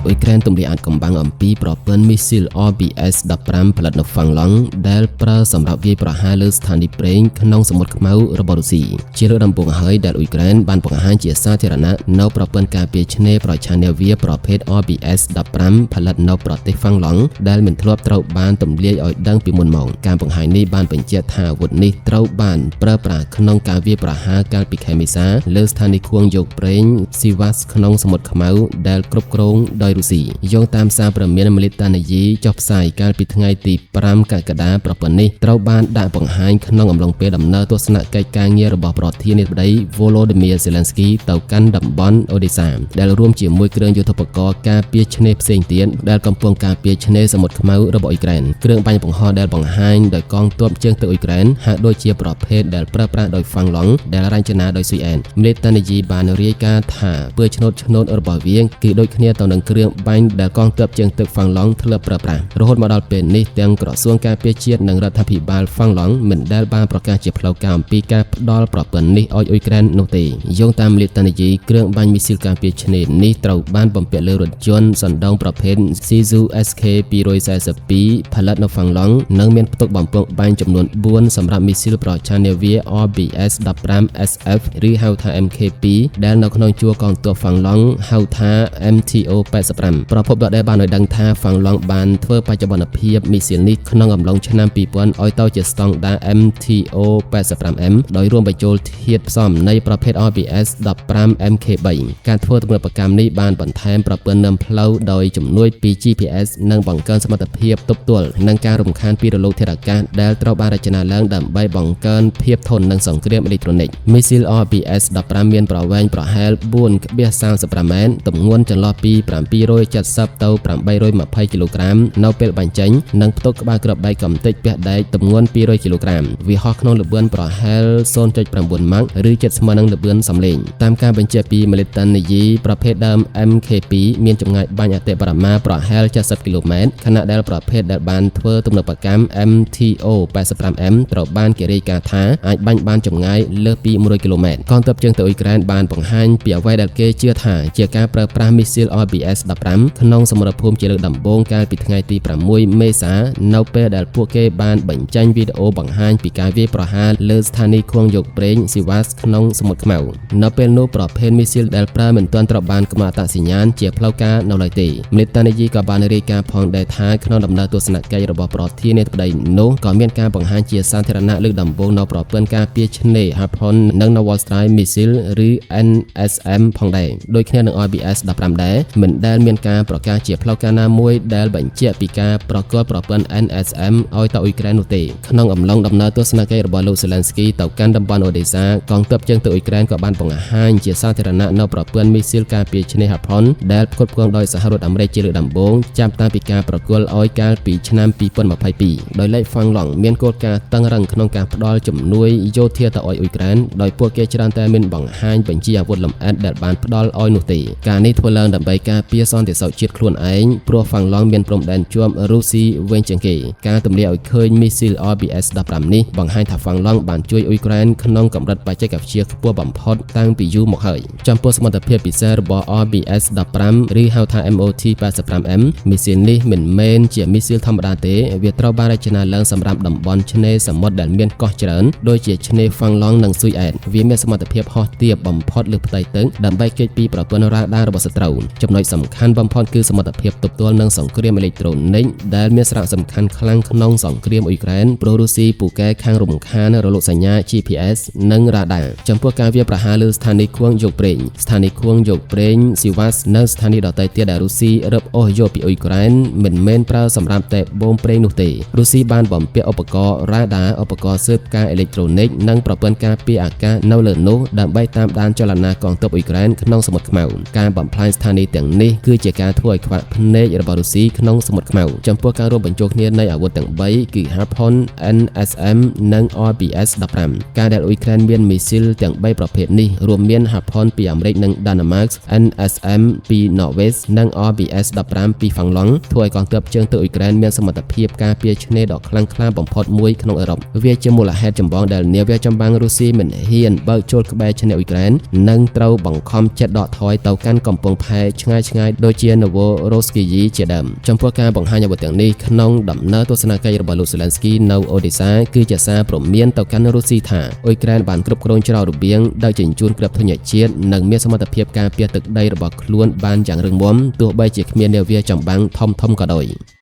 អ៊ុយក្រែនទម្លាយអាចកំបាំងអំពីប្រព័ន្ធមីស៊ីល RBS-15 ផលិតនៅហ្វាំងឡង់ដែលប្រើសម្រាប់វាយប្រហារលើស្ថានីយ៍ប្រេងក្នុងសមុទ្រខ្មៅរបស់រុស្ស៊ីជាលើកដំបូងហើយដែលអ៊ុយក្រែនបានបង្ហាញជាសាធារណៈនៅប្រព័ន្ធការពារឆ្នេរប្រឆាំងនាវាប្រភេទ RBS-15 ផលិតនៅប្រទេសហ្វាំងឡង់ដែលមិនធ្លាប់ត្រូវបានទម្លាយឲ្យដឹងពីមុនមកការបង្ហាញនេះបានបញ្ជាក់ថាអាវុធនេះត្រូវបានប្រើប្រាស់ក្នុងការវាយប្រហារកាលពីខែមេសាលើស្ថានីយ៍ឃ្វងយកប្រេងស៊ីវ៉ាសក្នុងសមុទ្រខ្មៅដែលគ្រប់គ្រងដោយរុស្ស៊ីយោងតាមសារព័ត៌មានមីលីតានីយីចុះផ្សាយកាលពីថ្ងៃទី5កក្កដាប្រព័ន្ធនេះត្រូវបានដាក់បង្ហាញក្នុងអំឡុងពេលដំណើរទស្សនកិច្ចការងាររបស់ប្រធានាធិបតី Volodymyr Zelensky ទៅកាន់តំបន់អូដេសាដែលរួមជាមួយគ្រឿងយុទ្ធឧបករណ៍ការពារឆ្នេរផ្សេងទៀតដែលកំពុងការពារឆ្នេរសមុទ្រខ្មៅរបស់អ៊ុយក្រែនគ្រឿងបាញ់បង្ហោះដែលបង្ហាញដោយកងទ័ពជើងទឹកអ៊ុយក្រែនហាក់ដូចជាប្រភេទដែលប្រើប្រាស់ដោយហ្វាំងឡង់ដែលរចនាដោយស៊ុយអែនមីលីតានីយីបានរាយការណ៍ថាពើឆ្នោតរបស់វាគឺដូចគ្នាទៅនឹងគ្រឿងបាញ់ដែលកងទ័ពជើងទឹកហ្វាំងឡង់ធ្លាប់ប្រើប្រាស់រហូតមកដល់ពេលនេះទាំងក្រសួងការពារជាតិនិងរដ្ឋាភិបាលហ្វាំងឡង់មិនដែលបានប្រកាសជាផ្លូវការអំពីការផ្ដល់ប្រព័ន្ធនេះឲ្យអ៊ុយក្រែននោះទេយោងតាមមីលីតានីយីគ្រឿងបាញ់មីស៊ីលការពារឆ្នេរនេះត្រូវបានបំពាក់លើរថយន្តសណ្ដោងប្រភេទ Shizou SK242 ផលិតនៅហ្វាំងឡង់និងមានផ្ទុកបំពង់បាញ់ចំនួន4សម្រាប់មីស៊ីលប្រឆាំងនាវា RBS-15 SF ឬហៅថា MK2 ដែលនៅក្នុងជួរកងទ័ពហ្វាំងឡង់ហៅថា MTO-85 ប្រភពដដែលបានឲ្យដឹងថាហ្វាំងឡង់បានធ្វើបច្ចុប្បន្នភាពមីស៊ីលនេះក្នុងអំឡុងឆ្នាំ2000ឲ្យទៅជាស្តង់ដារ MTO-85M ដោយរួមបញ្ចូលធាតុផ្សំនៃប្រភេទ RBS-15 MK3 ការធ្វើទំនើបកម្មនេះបានបន្ថែមប្រព័ន្ធនាំផ្លូវដោយជំនួយពី GPS និងបង្កើនសមត្ថភាពទប់ទល់នឹងការរំខានពីរលកធាតុអាកាសដែលត្រូវបានរចនាឡើងដើម្បីបង្កើនភាពធន់នឹងសង្គ្រាមអេឡិចត្រូនិកមីស៊ីល RBS-15 មានប្រវែងប្រហែល 4.35 ម៉ែត្រទម្ងន់ចន្លោះពី770ទៅ820គីឡូក្រាមនៅពេលបាញ់ចេញនិងផ្ទុកក្បាលគ្រាប់បែកកំទេចពះដែកទម្ងន់200គីឡូក្រាមវាហោះក្នុងល្បឿនប្រហែល 0.9 ម៉ាក់ឬជិតស្មើនឹងល្បឿនសំឡេងតាមការបញ្ជាក់ពីមីលីតានីយីប្រភេទដើម MK2 មានចម្ងាយបាញ់អតិបរមាប្រហែល70គីឡូម៉ែត្រខណៈដែលប្រភេទដែលបានធ្វើទំនើបកម្ម MTO-85M ត្រូវបានគេរាយការណ៍ថាអាចបាញ់បានចម្ងាយលើសពី100គីឡូម៉ែត្រកងទ័ពជើងទឹកអ៊ុយក្រែនបានបង្ហាញពីអ្វីដែលគេជឿថាជាការប្រើប្រាស់មីស៊ីល RBS-15 ក្នុងសមរភូមិជាលើកដំបូងកាលពីថ្ងៃទី6មេសានៅពេលដែលពួកគេបានបញ្ចេញវីដេអូបង្ហាញពីការវាយប្រហារលើស្ថានីយ៍ឃ្វងយកប្រេងស៊ីវ៉ាសក្នុងសមុទ្រខ្មៅនៅពេលនោះប្រភេទមីស៊ីលដែលប្រើមិនទាន់ត្រូវបានកំណត់អត្តសញ្ញាណជាផ្លូវការនៅឡើយទេមីលីតានីយីក៏បានរាយការណ៍ផងដែរថាក្នុងដំណើរទស្សនកិច្ចរបស់ប្រធានាធិបតីនោះក៏មានការបង្ហាញជាសាធារណៈលើកដំបូងនៅប្រព័ន្ធការពារឆ្នេរ Harpoon និង Naval Strike Missile ឬ NSM ផងដែរដូចគ្នានឹង RBS-15 ដែរមិនដែលមានការប្រកាសជាផ្លូវការណាមួយដែលបញ្ជាក់ពីការប្រកល់ប្រព័ន្ធ NSM ឲ្យទៅអ៊ុយក្រែននោះទេក្នុងអំឡុងដំណើរទស្សនកិច្ចរបស់លោក Zelensky ទៅកាន់តំបន់អូដេសាកងទ័ពជើងទឹកអ៊ុយក្រែនក៏បានបង្ហាញជាសាធារណៈនៅប្រព័ន្ធមីស៊ីលការពារឆ្នេរ Harpoon ដែលផ្គត់ផ្គង់ដោយសហរដ្ឋអាមេរិកជាលើកដំបូងចាប់តាំងពីការប្រគល់ឲ្យកាលពីឆ្នាំ2022ដោយលេខហ្វាំងឡង់មានគោលការណ៍តឹងរ៉ឹងក្នុងការផ្ដល់ជំនួយយោធាទៅឲ្យអ៊ុយក្រែនដោយពួកគេច្រើនតែមានបង្ហាញបញ្ជីអាវុធលម្អិតដែលបានផ្ដល់ឲ្យនោះទេការនេះធ្វើឡើងដើម្បីការពារសន្តិសុខជាតិខ្លួនឯងព្រោះហ្វាំងឡង់មានព្រំដែនជាប់រុស្ស៊ីវែងជាងគេការទម្លាយឲ្យឃើញមីស៊ីល RBS-15 នេះបង្ហាញថាហ្វាំងឡង់បានជួយអ៊ុយក្រែនក្នុងកម្រិតបច្ចេកវិទ្យាខ្ពស់បំផុតតាំងពីយូរមកហើយចំពោះសមត្ថភាពពិសេសរបស់ RBS-15 ឬហៅថា MOT-85M មីស៊ីលនេះមិនមែនជាមីស៊ីលធម្មតាទេវាត្រូវបានរចនាឡើងសម្រាប់តំបន់ឆ្នេរសមុទ្រដែលមានកោះច្រើនដូចជាឆ្នេរហ្វាំងឡង់និងស៊ុយអែតវាមានសមត្ថភាពហោះទាបបំផុតលើផ្ទៃទឹកដើម្បីគេចពីប្រព័ន្ធរ៉ាដារបស់សត្រូវចំណុចសំខាន់បំផុតគឺសមត្ថភាពទប់ទល់នឹងសង្គ្រាមអេឡិចត្រូនិកដែលមានសារៈសំខាន់ខ្លាំងក្នុងសង្គ្រាមអ៊ុយក្រែនព្រោះរុស្ស៊ីពូកែខាងរំខានរលកសញ្ញា GPS និងរ៉ាដាចំពោះការវាយប្រហារលើស្ថានីយ៍ឃ្វងយកប្រេងស្ថានីយ៍ឃ្វងយកប្រេងស៊ីវ៉ាសនៅស្ថានីយ៍ដទៃទៀតដែលរុស្ស៊ីរឹបអូសយកពីអ៊ុយក្រែនមិនមែនប្រើសម្រាប់តែបូមប្រេងនោះទេរុស្ស៊ីបានបំពាក់ឧបករណ៍រ៉ាដាឧបករណ៍ស៊ើបការអេឡិចត្រូនិកនិងប្រព័ន្ធការពារអាកាសនៅលើនោះដើម្បីតាមដានចលនាកងទ័ពអ៊ុយក្រែនក្នុងសមុទ្រខ្មៅការបំផ្លាញស្ថានីយ៍ទាំងនេះគឺជាការធ្វើឲ្យខ្វាក់ភ្នែករបស់រុស្ស៊ីក្នុងសមុទ្រខ្មៅចំពោះការរួមបញ្ចូលគ្នានៃអាវុធទាំង3គឺ Harpoon NSM និង RBS-15 ការដែលអ៊ុយក្រែនមានមីស៊ីលទាំង3ប្រភេទនេះរួមមាន Harpoon ពីអាមេរិកនិងដាណឺម៉ាក NSM ពីន័រវេសនិង RBS-15 ពីហ្វាំងឡង់ធ្វើឲ្យកងទ័ពជើងទឹកអ៊ុយក្រែនមានសមត្ថភាពការពារឆ្នេរដ៏ខ្លាំងក្លាបំផុតមួយក្នុងអឺរ៉ុបវាជាមូលហេតុចម្បងដែលនាវាចម្បាំងរុស្ស៊ីមិនហ៊ានបើកចូលក្បែរឆ្នេរអ៊ុយក្រែននិងត្រូវបង្ខំចិត្តដកថយទៅកាន់កំពង់ផែឆ្ងាយៗ ដូចជា Novorossiysk ជាដើមចំពោះការបង្ហាញអាវុធទាំងនេះក្នុងដំណើរទស្សនកិច្ចរបស់លោក Zelensky នៅអូដេសាគឺជាសារព្រមានទៅកាន់រុស្ស៊ីថាអ៊ុយក្រែនបានគ្រប់គ្រងច្រករបៀងដឹកជញ្ជូនគ្រាប់ធញ្ញជាតិនិងមានសមត្ថភាពការពារទឹកដីរបស់ខ្លួនបានយ៉ាងរឹងមាំទោះបីជាគ្មាននាវាចម្បាំងធំៗក៏ដោយ